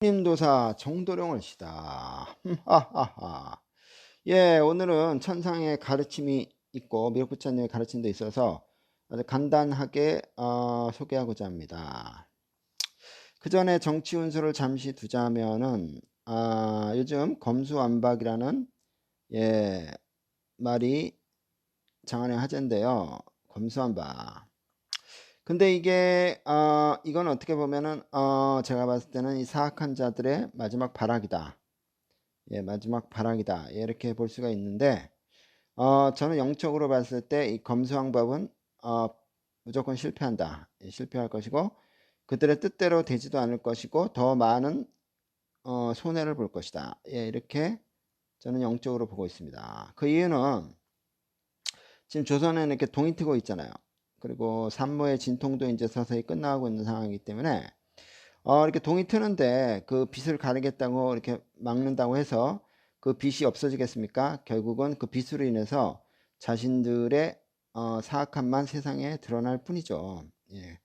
님도사 정도령을 시다. 하하하. 예, 오늘은 천상의 가르침이 있고 미륵부처님의 가르침도 있어서 아주 간단하게 소개하고자 합니다. 그 전에 정치 운수를 잠시 두자면은 요즘 검수완박이라는 예 말이 장안의 화제인데요. 검수완박. 근데 이게 이건 어떻게 보면은 제가 봤을 때는 이 사악한 자들의 마지막 발악이다. 예, 마지막 발악이다. 예, 이렇게 볼 수가 있는데 저는 영적으로 봤을 때 이 검수왕박은 무조건 실패한다. 예, 실패할 것이고 그들의 뜻대로 되지도 않을 것이고 더 많은 손해를 볼 것이다. 예, 이렇게 저는 영적으로 보고 있습니다. 그 이유는 지금 조선에는 이렇게 동이 트고 있잖아요. 그리고 산모의 진통도 이제 서서히 끝나가고 있는 상황이기 때문에 이렇게 동이 트는데 그 빛을 가리겠다고 이렇게 막는다고 해서 그 빛이 없어지겠습니까? 결국은 그 빛으로 인해서 자신들의 사악함만 세상에 드러날 뿐이죠. 예.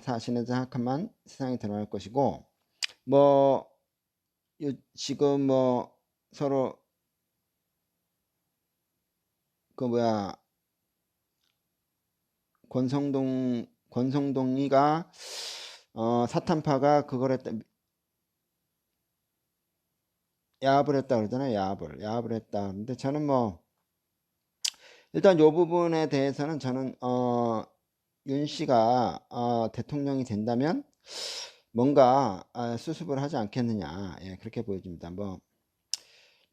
자신의 사악함만 세상에 드러날 것이고 뭐 지금 뭐 서로 그 뭐야 권성동이가 사탄파가 그걸 했다 야합을 했다 그러잖아요. 야합을 했다. 근데 저는 뭐 일단 요 부분에 대해서는 저는 윤 씨가 대통령이 된다면 뭔가 수습을 하지 않겠느냐. 예, 그렇게 보여집니다. 뭐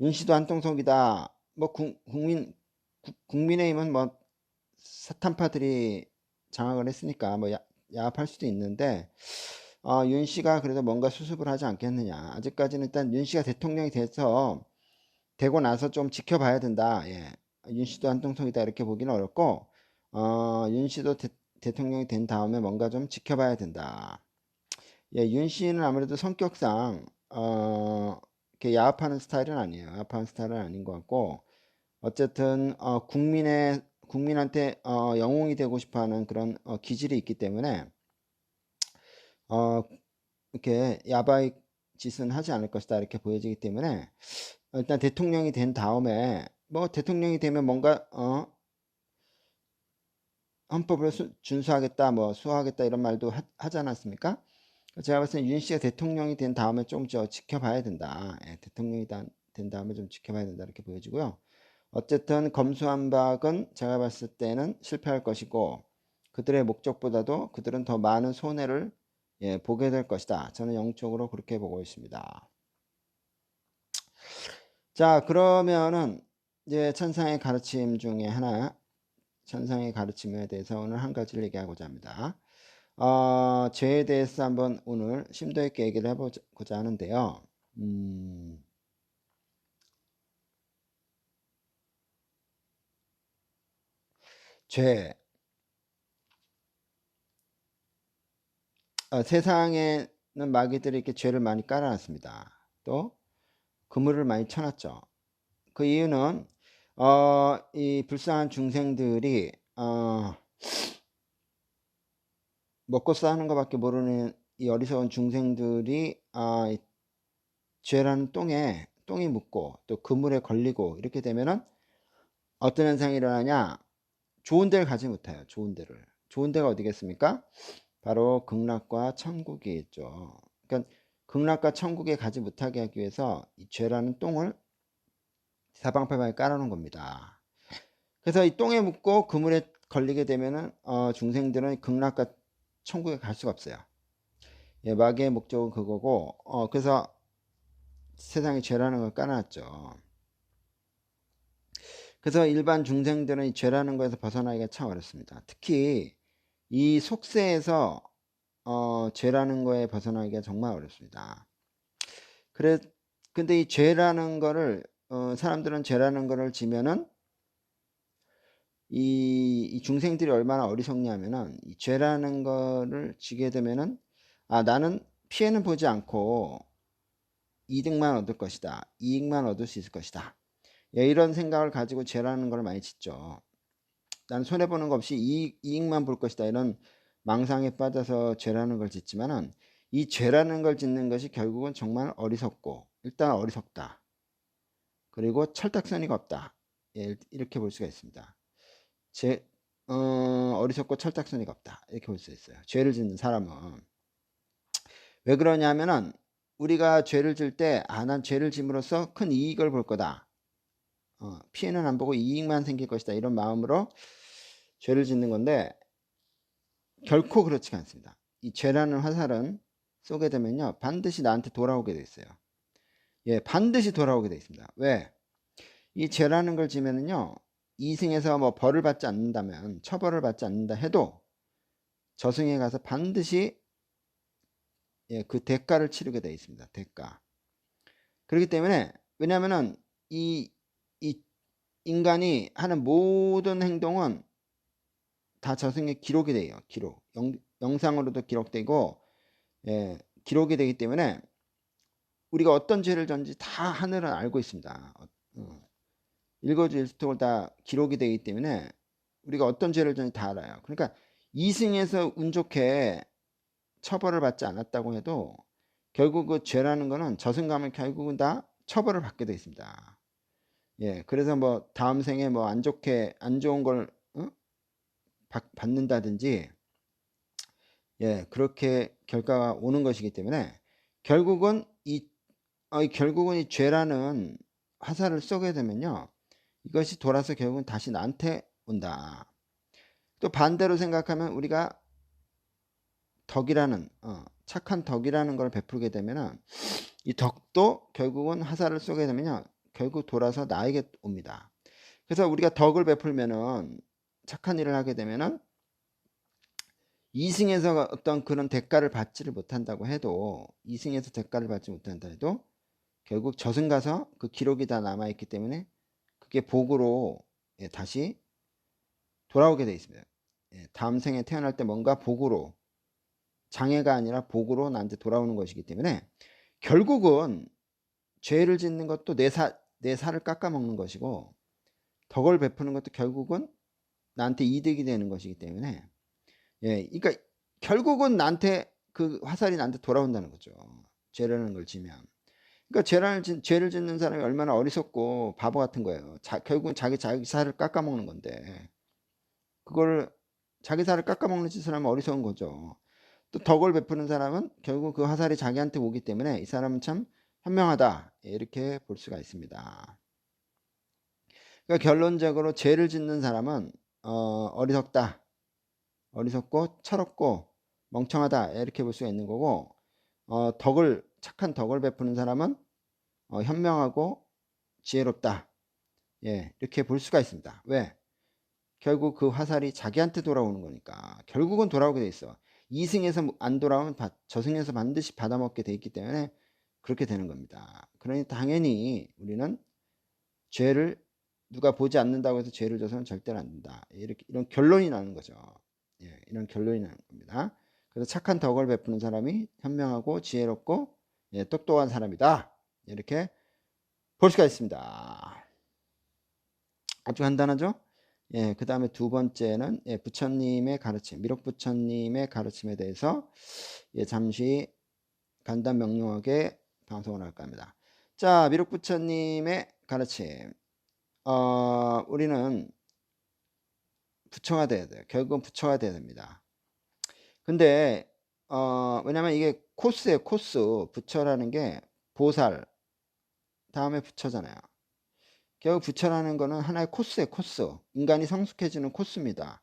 윤 씨도 한통속이다. 뭐 국민의힘은 뭐 사탄파들이 장악을 했으니까 뭐 야합할 수도 있는데 윤 씨가 그래도 뭔가 수습을 하지 않겠느냐. 아직까지는 일단 윤 씨가 대통령이 돼서 되고 나서 좀 지켜봐야 된다. 예. 윤 씨도 한통속이다 이렇게 보기는 어렵고 윤 씨도 대통령이 된 다음에 뭔가 좀 지켜봐야 된다. 예, 윤 씨는 아무래도 성격상 이렇게 야합하는 스타일은 아니에요. 야합하는 스타일은 아닌 것 같고 어쨌든 국민한테 영웅이 되고 싶어하는 그런 기질이 있기 때문에 어, 이렇게 야바이 짓은 하지 않을 것이다 이렇게 보여지기 때문에 일단 대통령이 된 다음에 뭐 대통령이 되면 뭔가 헌법을 준수하겠다 뭐 수호하겠다 이런 말도 하지 않았습니까? 제가 봤을 때 윤 씨가 대통령이 된 다음에 좀 지켜봐야 된다. 예, 대통령이 된 다음에 좀 지켜봐야 된다 이렇게 보여지고요. 어쨌든 검수완박은 제가 봤을 때는 실패할 것이고 그들의 목적보다도 그들은 더 많은 손해를 예, 보게 될 것이다. 저는 영적으로 그렇게 보고 있습니다. 자, 그러면은 이제 천상의 가르침 중에 하나, 천상의 가르침에 대해서 오늘 한 가지를 얘기하고자 합니다. 죄에 대해서 한번 오늘 심도 있게 얘기를 해보고자 하는데요. 죄. 세상에는 마귀들이 이렇게 죄를 많이 깔아놨습니다. 또 그물을 많이 쳐놨죠. 그 이유는 이 불쌍한 중생들이 먹고 사는 것밖에 모르는 이 어리석은 중생들이 이 죄라는 똥이 묻고 또 그물에 걸리고 이렇게 되면은 어떤 현상이 일어나냐? 좋은 데를 가지 못해요. 좋은 데를. 좋은 데가 어디겠습니까? 바로 극락과 천국이 있죠. 그러니까 극락과 천국에 가지 못하게 하기 위해서 이 죄라는 똥을 사방팔방에 깔아놓은 겁니다. 그래서 이 똥에 묻고 그물에 걸리게 되면은 중생들은 극락과 천국에 갈 수가 없어요. 예, 마귀의 목적은 그거고 그래서 세상에 죄라는 걸 깔아놨죠. 그래서 일반 중생들은 이 죄라는 거에서 벗어나기가 참 어렵습니다. 특히 이 속세에서 죄라는 거에 벗어나기가 정말 어렵습니다. 그래 근데 이 죄라는 거를 사람들은 죄라는 거를 지면은 이 중생들이 얼마나 어리석냐면은 이 죄라는 거를 지게 되면은 나는 피해는 보지 않고 이득만 얻을 것이다. 이익만 얻을 수 있을 것이다. 예, 이런 생각을 가지고 죄라는 걸 많이 짓죠. 난 손해보는 거 없이 이익만 볼 것이다. 이런 망상에 빠져서 죄라는 걸 짓지만은 이 죄라는 걸 짓는 것이 결국은 정말 어리석고, 일단 어리석다. 그리고 철딱서니가 없다. 예, 이렇게 볼 수가 있습니다. 어리석고 철딱서니가 없다. 이렇게 볼 수 있어요. 죄를 짓는 사람은. 왜 그러냐면은 우리가 죄를 질 때, 난 죄를 짐으로써 큰 이익을 볼 거다. 피해는 안 보고 이익만 생길 것이다. 이런 마음으로 죄를 짓는 건데, 결코 그렇지가 않습니다. 이 죄라는 화살은 쏘게 되면요, 반드시 나한테 돌아오게 돼 있어요. 예, 반드시 돌아오게 돼 있습니다. 왜? 이 죄라는 걸 지면은요, 이승에서 뭐 벌을 받지 않는다면, 처벌을 받지 않는다 해도 저승에 가서 반드시 예, 그 대가를 치르게 돼 있습니다. 대가. 그렇기 때문에, 왜냐면은 이 인간이 하는 모든 행동은 다 저승에 기록이 돼요. 기록. 영상으로도 기록되고, 예, 기록이 되기 때문에 우리가 어떤 죄를 졌는지 다 하늘은 알고 있습니다. 일거주일투족을 다 기록이 되기 때문에 우리가 어떤 죄를 졌는지 다 알아요. 그러니까 이승에서 운 좋게 처벌을 받지 않았다고 해도 결국 그 죄라는 거는 저승 가면 결국은 다 처벌을 받게 돼 있습니다. 예, 그래서 뭐 다음 생에 뭐 안 좋게 안 좋은 걸 받는다든지, 예, 그렇게 결과가 오는 것이기 때문에 결국은 결국은 이 죄라는 화살을 쏘게 되면요, 이것이 돌아서 결국은 다시 나한테 온다. 또 반대로 생각하면 우리가 덕이라는 착한 덕이라는 걸 베풀게 되면은 이 덕도 결국은 화살을 쏘게 되면요, 결국 돌아서 나에게 옵니다. 그래서 우리가 덕을 베풀면은, 착한 일을 하게 되면은 이승에서 어떤 그런 대가를 받지를 못한다고 해도, 이승에서 대가를 받지 못한다 해도 결국 저승 가서 그 기록이 다 남아있기 때문에 그게 복으로, 예, 다시 돌아오게 돼 있습니다. 예, 다음 생에 태어날 때 뭔가 복으로, 장애가 아니라 복으로 나한테 돌아오는 것이기 때문에 결국은 죄를 짓는 것도 내 살을 깎아먹는 것이고, 덕을 베푸는 것도 결국은 나한테 이득이 되는 것이기 때문에, 예, 그러니까 결국은 나한테 그 화살이 나한테 돌아온다는 거죠. 죄라는 걸 지면. 그러니까 죄를 짓는 사람이 얼마나 어리석고 바보 같은 거예요. 결국은 자기 살을 깎아먹는 건데, 그걸 자기 살을 깎아먹는 짓을 하면 어리석은 거죠. 또 덕을 베푸는 사람은 결국 그 화살이 자기한테 오기 때문에 이 사람은 참 현명하다, 이렇게 볼 수가 있습니다. 그러니까 결론적으로 죄를 짓는 사람은 어리석다, 어리석고 철없고 멍청하다, 이렇게 볼 수가 있는 거고, 착한 덕을 베푸는 사람은 현명하고 지혜롭다, 예, 이렇게 볼 수가 있습니다. 왜? 결국 그 화살이 자기한테 돌아오는 거니까 결국은 돌아오게 돼 있어. 이승에서 안 돌아오면 저승에서 반드시 받아먹게 돼 있기 때문에 그렇게 되는 겁니다. 그러니 당연히 우리는 죄를, 누가 보지 않는다고 해서 죄를 져서는 절대로 안 된다, 이런 결론이 나는 거죠. 예, 이런 결론이 나는 겁니다. 그래서 착한 덕을 베푸는 사람이 현명하고 지혜롭고, 예, 똑똑한 사람이다, 이렇게 볼 수가 있습니다. 아주 간단하죠? 예, 그 다음에 두 번째는, 예, 부처님의 가르침, 미륵 부처님의 가르침에 대해서, 예, 잠시 간단 명료하게 방송을 할까 합니다. 자, 미륵 부처님의 가르침. 우리는 부처가 돼야 돼요. 결국은 부처가 돼야 됩니다. 근데, 왜냐면 이게 코스예요, 코스. 부처라는 게 보살, 다음에 부처잖아요. 결국 부처라는 거는 하나의 코스예요, 코스. 인간이 성숙해지는 코스입니다.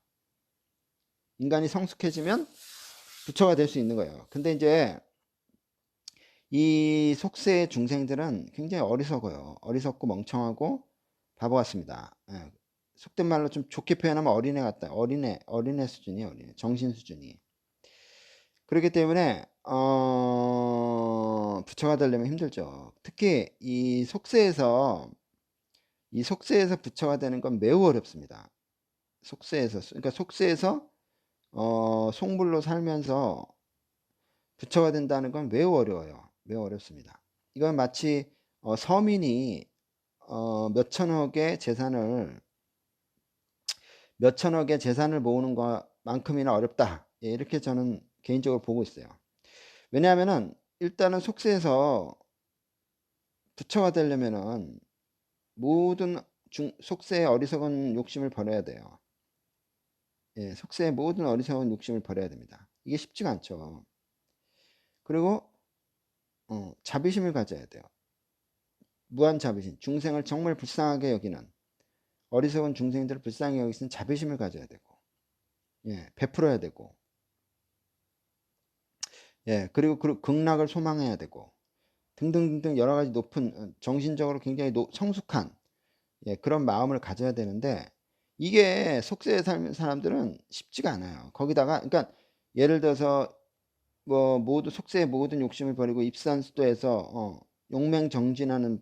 인간이 성숙해지면 부처가 될 수 있는 거예요. 근데 이제 이 속세 중생들은 굉장히 어리석어요. 어리석고 멍청하고 바보 같습니다. 예. 속된 말로 좀 좋게 표현하면 어린애 같다. 어린애 수준이, 어린애. 정신 수준이. 그렇기 때문에, 부처가 되려면 힘들죠. 특히 이 속세에서 부처가 되는 건 매우 어렵습니다. 그러니까 속세에서, 속물로 살면서 부처가 된다는 건 매우 어려워요. 매우 어렵습니다. 이건 마치 서민이 몇천억의 재산을 모으는 것만큼이나 어렵다, 예, 이렇게 저는 개인적으로 보고 있어요. 왜냐하면은 일단은 속세에서 부처가 되려면은 모든 속세의 어리석은 욕심을 버려야 돼요. 예, 속세의 모든 어리석은 욕심을 버려야 됩니다. 이게 쉽지가 않죠. 그리고 자비심을 가져야 돼요. 무한 자비심. 중생을 정말 불쌍하게 여기는, 어리석은 중생들을 불쌍하게 여기는 자비심을 가져야 되고, 예, 베풀어야 되고, 예, 그리고 극락을 소망해야 되고, 등등등등 여러 가지 높은, 정신적으로 굉장히 성숙한, 예, 그런 마음을 가져야 되는데, 이게 속세에 살는 사람들은 쉽지가 않아요. 거기다가, 그러니까 예를 들어서 뭐 모두 속세의 모든 욕심을 버리고 입산수도에서 용맹정진하시는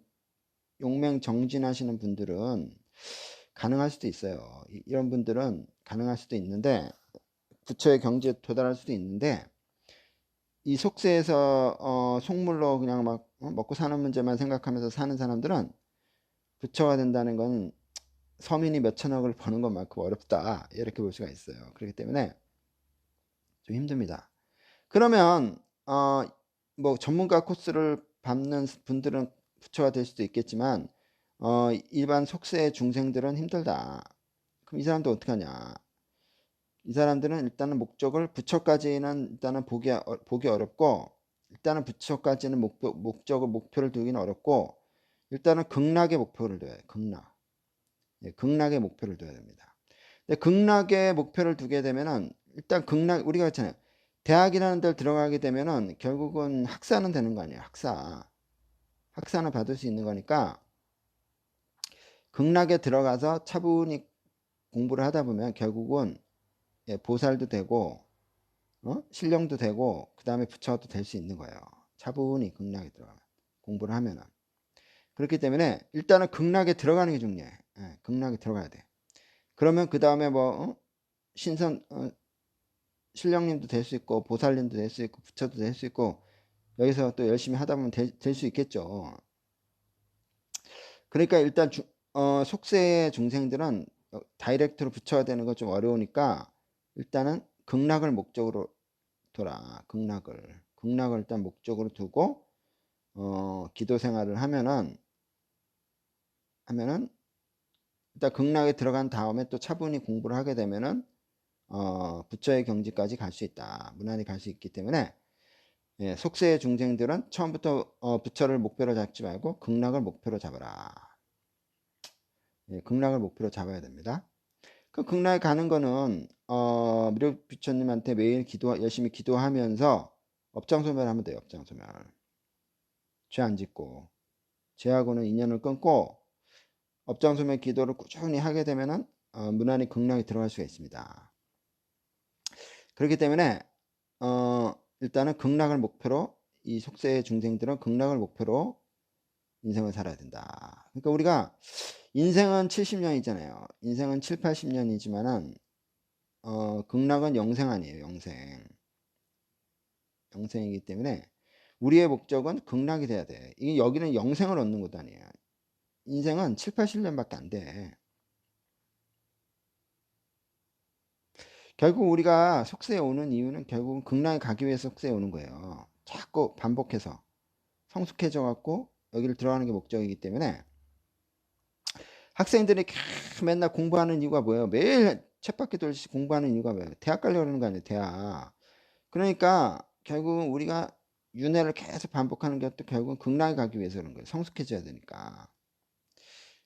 분들은 가능할 수도 있어요. 이런 분들은 가능할 수도 있는데, 부처의 경지에 도달할 수도 있는데, 이 속세에서 속물로 그냥 막 먹고 사는 문제만 생각하면서 사는 사람들은 부처가 된다는 건 서민이 몇 천억을 버는 것만큼 어렵다, 이렇게 볼 수가 있어요. 그렇기 때문에 좀 힘듭니다. 그러면 뭐 전문가 코스를 밟는 분들은 부처가 될 수도 있겠지만 일반 속세 중생들은 힘들다. 그럼 이 사람도 어떻게 하냐? 이 사람들은 일단은 목적을 부처까지는 일단은 보기 어렵고, 일단은 부처까지는 목표를 두기는 어렵고, 일단은 극락의 목표를 둬야 돼. 극락. 예, 극락의 목표를 둬야 됩니다. 근데 극락의 목표를 두게 되면은 일단 극락, 우리가 그렇잖아요. 대학이라는 데를 들어가게 되면은 결국은 학사는 되는 거 아니에요. 학사는 받을 수 있는 거니까 극락에 들어가서 차분히 공부를 하다 보면 결국은, 예, 보살도 되고 신령도 되고 그 다음에 부처도 될 수 있는 거예요. 차분히 극락에 들어가면, 공부를 하면은. 그렇기 때문에 일단은 극락에 들어가는 게 중요해. 예, 극락에 들어가야 돼. 그러면 그 다음에 뭐 신령님도 될 수 있고 보살님도 될 수 있고 부처도 될 수 있고, 여기서 또 열심히 하다 보면 될 수 있겠죠. 그러니까 일단 속세의 중생들은 다이렉트로 부처가 되는 건 좀 어려우니까 일단은 극락을 목적으로 극락을 일단 목적으로 두고 기도 생활을 하면은 일단 극락에 들어간 다음에 또 차분히 공부를 하게 되면은 부처의 경지까지 갈 수 있다. 무난히 갈 수 있기 때문에, 예, 속세의 중생들은 처음부터 부처를 목표로 잡지 말고 극락을 목표로 잡아라. 예, 극락을 목표로 잡아야 됩니다. 그 극락에 가는 거는 미륵 부처님한테 매일 열심히 기도하면서 업장소멸 하면 돼요. 업장소멸. 죄 안 짓고, 죄하고는 인연을 끊고 업장소멸 기도를 꾸준히 하게 되면은 무난히 극락에 들어갈 수가 있습니다. 그렇기 때문에 일단은 극락을 목표로, 이 속세의 중생들은 극락을 목표로 인생을 살아야 된다. 그러니까 우리가 인생은 70년이잖아요. 인생은 7, 80년이지만은 극락은 영생 아니에요. 영생이기 때문에 우리의 목적은 극락이 돼야 돼. 이게 여기는 영생을 얻는 것도 아니에요. 인생은 7, 80년밖에 안 돼. 결국 우리가 속세에 오는 이유는 결국은 극락에 가기 위해서 속세에 오는 거예요. 자꾸 반복해서 성숙해져 갖고 여기를 들어가는 게 목적이기 때문에, 학생들이 맨날 공부하는 이유가 뭐예요? 매일 쳇바퀴 돌듯이 공부하는 이유가 뭐예요? 대학 가려고 그러는 거 아니에요? 대학. 그러니까 결국은 우리가 윤회를 계속 반복하는 것도 결국은 극락에 가기 위해서 그런 거예요. 성숙해져야 되니까.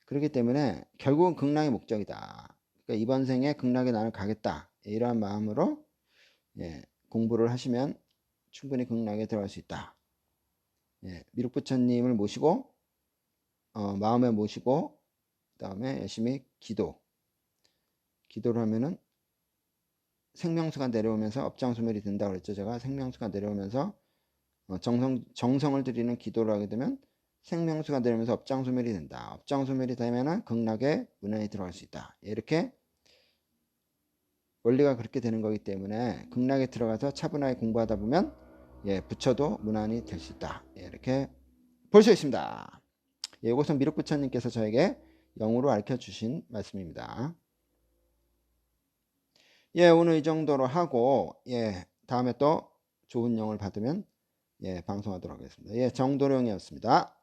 그렇기 때문에 결국은 극락이 목적이다. 그러니까 이번 생에 극락에 나는 가겠다. 이러한 마음으로, 예, 공부를 하시면 충분히 극락에 들어갈 수 있다. 예, 미륵부처님을 모시고 마음에 모시고 그다음에 열심히 기도를 하면은 생명수가 내려오면서 업장소멸이 된다고 그랬죠. 제가 생명수가 내려오면서 정성을 들이는 기도를 하게 되면 생명수가 내려오면서 업장소멸이 된다. 업장소멸이 되면은 극락에 무난히 들어갈 수 있다. 이렇게 원리가 그렇게 되는 거기 때문에 극락에 들어가서 차분하게 공부하다 보면, 예, 부처도 무난히 될 수 있다. 예, 이렇게 볼 수 있습니다. 예, 이것은 미륵부처님께서 저에게 영으로 가르쳐 주신 말씀입니다. 예, 오늘 이 정도로 하고, 예, 다음에 또 좋은 영을 받으면 예, 방송하도록 하겠습니다. 예, 정도령이었습니다.